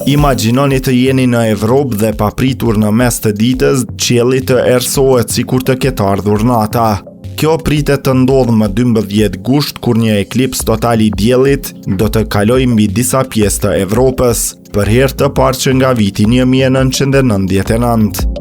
Imagjinoni të jeni në Evropë dhe papritur në mes të ditës, qielli të erësohet sikur të ketë ardhur nata. Kjo pritet të ndodhë më 12 gusht kur një eklips total i diellit do të kalojë mbi disa pjesë të Evropës, për herë të parë që nga viti 1999.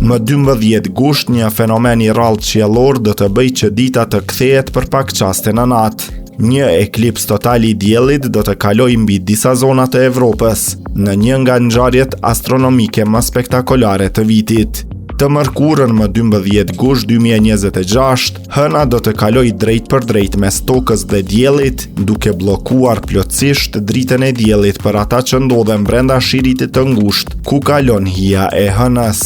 Më 12 gusht një fenomen i rrallë qiellor do të bëjë që dita të kthehet për pak qaste në natë. Një eklips total i diellit do të kalojë mbi disa zona të Evropës, në një nga ngjarjet astronomike më spektakolare të vitit. Të mërkurën më 12 gusht 2026, hëna do të kalojë drejt për drejt mes tokës dhe diellit, duke bllokuar plotësisht dritën e diellit për ata që ndodhen brenda shiritit të ngushtë, ku kalon hija e hënës.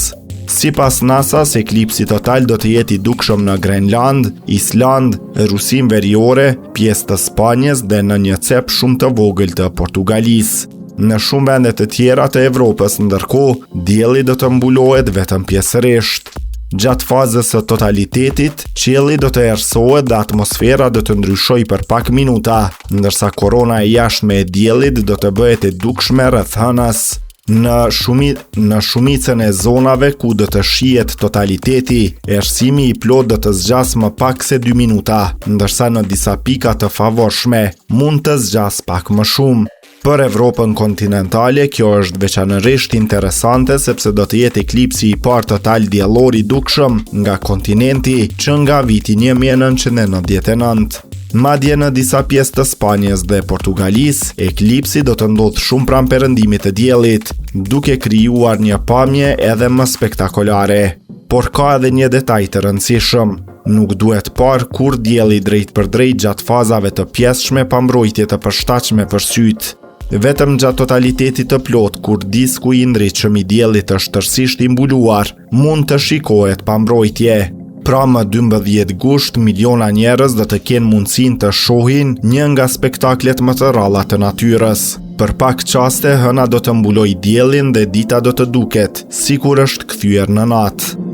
Sipas NASA-s, eklipsi total do të jetë i dukshëm në Grenland, Island, Rusin Veriore, pjesë të Spanjës dhe në një cep shumë të vogël të Portugalisë. Në shumë vende të tjera të Evropës, ndërkohë, dielli do të mbulohet vetëm pjesërisht. Gjatë fazës së totalitetit, qielli do të erësohet dhe atmosfera do të ndryshojë për pak minuta, ndërsa korona e jashtme e diellit do të bëhet e dukshme rreth hënës. Në shumicën e zonave ku do të shihet totaliteti, erësimi i plot do të zgjas më pak se 2 minuta, ndërsa në disa pika të favorshme mund të zgjas pak më shumë. Për Evropën kontinentale, kjo është veçanërisht interesante sepse do të jetë eklipsi i parë total diellor i dukshëm nga kontinenti që nga viti 1999. Madje në disa pjesë të Spanjës dhe Portugalisë, eklipsi do të ndodhë shumë pranë perëndimit të diellit, duke krijuar një pamje edhe më spektakolare. Por ka edhe një detaj të rëndësishëm. Nuk duhet parë kur dielli drejt për drejt gjatë fazave të pjesshme pa mbrojtje të përshtatshme për syt. Vetëm gjatë totalitetit të plot, kur disku i ndritshëm i diellit është tërësisht i mbuluar, mund të shikohet pa mbrojtje. Pra më 12 gusht, miliona njerëz do të kenë mundësinë të shohin një nga spektaklet më të rralla të natyrës. Për pak qaste, hëna do të mbulojë diellin dhe dita do të duket sikur është kthyer në natë.